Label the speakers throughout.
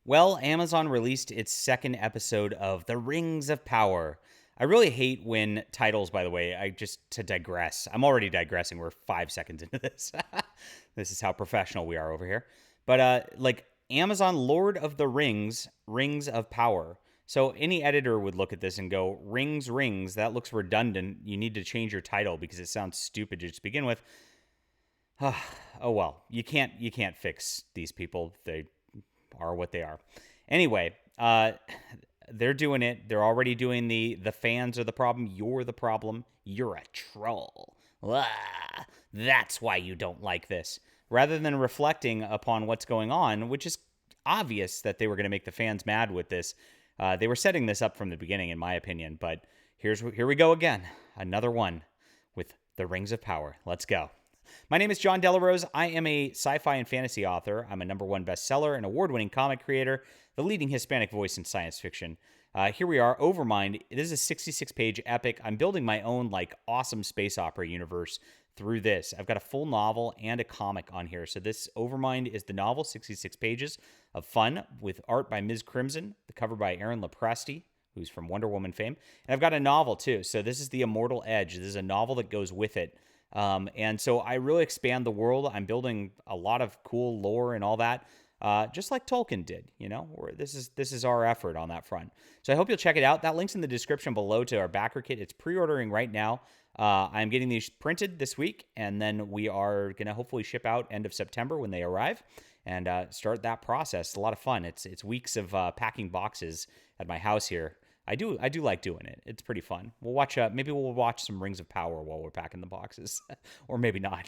Speaker 1: Well, Amazon released its second episode of The Rings of Power. I really hate when titles, by the way, to digress. I'm already digressing. We're 5 seconds into this. This is how professional we are over here. But like Amazon Lord of the Rings, Rings of Power. So any editor would look at this and go, Rings, Rings, that looks redundant. You need to change your title because it sounds stupid to just begin with. Oh well, you can't fix these people. They are what they are. Anyway, they're doing it. They're already doing the fans are the problem. You're the problem. You're a troll. Ah, that's why you don't like this. Rather than reflecting upon what's going on, which is obvious that they were going to make the fans mad with this. They were setting this up from the beginning, in my opinion. But here we go again. Another one with the Rings of Power. Let's go. My name is John Delarose. I am a sci-fi and fantasy author. I'm a #1 bestseller and award-winning comic creator, the leading Hispanic voice in science fiction. Here we are, Overmind. This is a 66-page epic. I'm building my own awesome space opera universe through this. I've got a full novel and a comic on here. So this Overmind is the novel, 66 pages of fun with art by Ms. Crimson, the cover by Aaron Lopresti, who's from Wonder Woman fame. And I've got a novel too. So this is The Immortal Edge. This is a novel that goes with it. And so I really expand the world. I'm building a lot of cool lore and all that, just like Tolkien did. This is our effort on that front. So I hope you'll check it out. That link's in the description below to our backer kit. It's pre-ordering right now. I'm getting these printed this week, and then we are going to hopefully ship out end of September when they arrive, and start that process. It's a lot of fun. It's weeks of packing boxes at my house here. I do like doing it. It's pretty fun. Maybe we'll watch some Rings of Power while we're packing the boxes, or maybe not.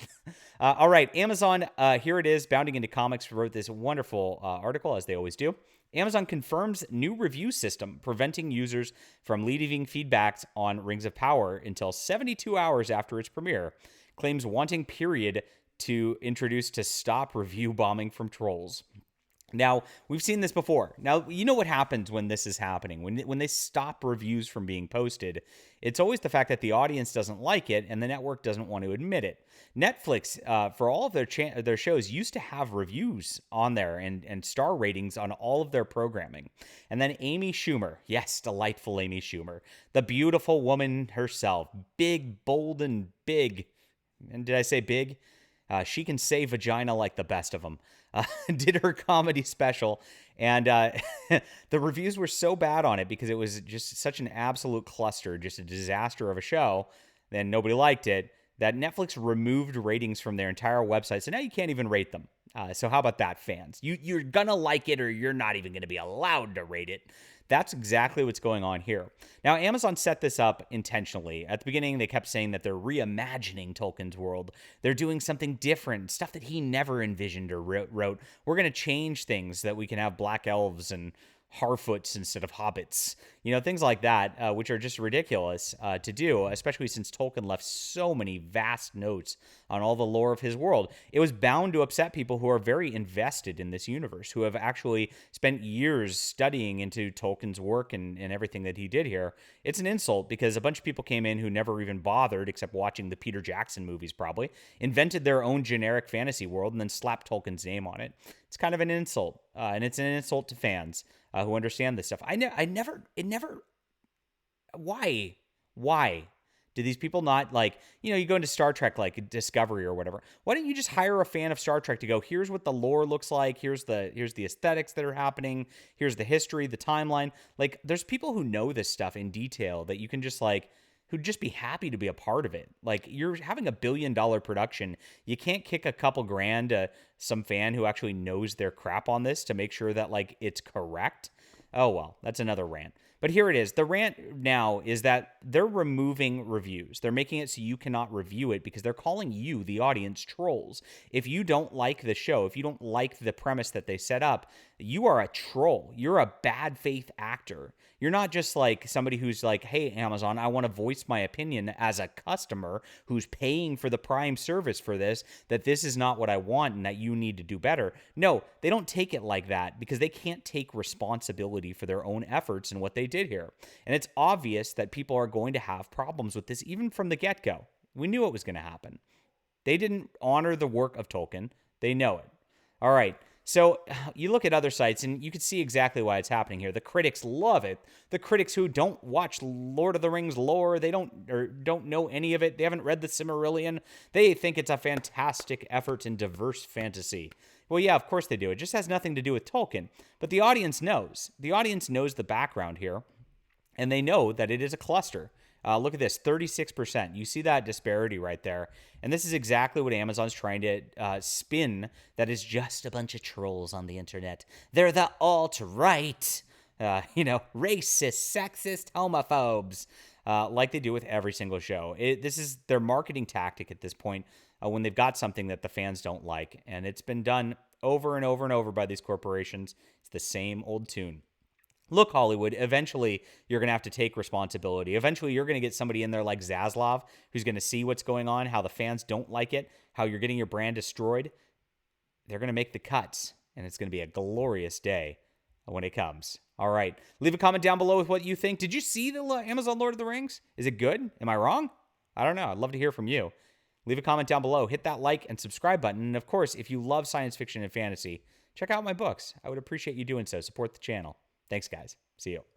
Speaker 1: All right, Amazon. Here it is. Bounding into Comics wrote this wonderful article, as they always do. Amazon confirms new review system preventing users from leaving feedbacks on Rings of Power until 72 hours after its premiere. Claims wanting period to introduce to stop review bombing from trolls. Now, we've seen this before. Now, you know what happens when this is happening. When they stop reviews from being posted, it's always the fact that the audience doesn't like it and the network doesn't want to admit it. Netflix, for all of their shows, used to have reviews on there and star ratings on all of their programming. And then Amy Schumer, yes, delightful Amy Schumer, the beautiful woman herself, big, bold, and big. And did I say big? She can say vagina like the best of them. Did her comedy special, and the reviews were so bad on it because it was just such an absolute cluster, just a disaster of a show. Then nobody liked it, that Netflix removed ratings from their entire website. So now you can't even rate them. So how about that, fans? You're gonna like it, or you're not even gonna be allowed to rate it. That's exactly what's going on here. Now, Amazon set this up intentionally. At the beginning, they kept saying that they're reimagining Tolkien's world. They're doing something different, stuff that he never envisioned or wrote. We're going to change things so that we can have black elves and Harfoots instead of hobbits, things like that, which are just ridiculous to do, especially since Tolkien left so many vast notes on all the lore of his world. It was bound to upset people who are very invested in this universe, who have actually spent years studying into Tolkien's work and everything that he did here. It's an insult because a bunch of people came in who never even bothered, except watching the Peter Jackson movies probably, invented their own generic fantasy world and then slapped Tolkien's name on it. It's kind of an insult, and it's an insult to fans who understand this stuff. Why do these people not you go into Star Trek, like Discovery or whatever? Why don't you just hire a fan of Star Trek to go, here's what the lore looks like, here's the aesthetics that are happening, here's the history, the timeline. There's people who know this stuff in detail that you can just who'd just be happy to be a part of it. You're having $1 billion production. You can't kick a couple grand to some fan who actually knows their crap on this to make sure that it's correct. Oh, well, that's another rant. But here it is. The rant now is that they're removing reviews. They're making it so you cannot review it because they're calling you, the audience, trolls. If you don't like the show, if you don't like the premise that they set up, you are a troll. You're a bad faith actor. You're not just somebody who's hey, Amazon, I want to voice my opinion as a customer who's paying for the Prime service for this, that this is not what I want and that you need to do better. No, they don't take it like that because they can't take responsibility for their own efforts and what they did here. And it's obvious that people are going to have problems with this even from the get-go. We knew it was going to happen. They didn't honor the work of Tolkien. They know it. All right. So you look at other sites and you can see exactly why it's happening here. The critics love it. The critics who don't watch Lord of the Rings lore, they don't know any of it. They haven't read the Silmarillion. They think it's a fantastic effort in diverse fantasy. Well, yeah, of course they do. It just has nothing to do with Tolkien. But the audience knows. The audience knows the background here, and they know that it is a cluster. Look at this, 36%. You see that disparity right there. And this is exactly what Amazon's trying to spin, that is just a bunch of trolls on the internet. They're the alt-right, racist, sexist, homophobes, like they do with every single show. This is their marketing tactic at this point when they've got something that the fans don't like. And it's been done over and over and over by these corporations. It's the same old tune. Look, Hollywood, eventually you're going to have to take responsibility. Eventually you're going to get somebody in there like Zaslav who's going to see what's going on, how the fans don't like it, how you're getting your brand destroyed. They're going to make the cuts, and it's going to be a glorious day when it comes. All right. Leave a comment down below with what you think. Did you see the Amazon Lord of the Rings? Is it good? Am I wrong? I don't know. I'd love to hear from you. Leave a comment down below. Hit that like and subscribe button. And of course, if you love science fiction and fantasy, check out my books. I would appreciate you doing so. Support the channel. Thanks, guys. See you.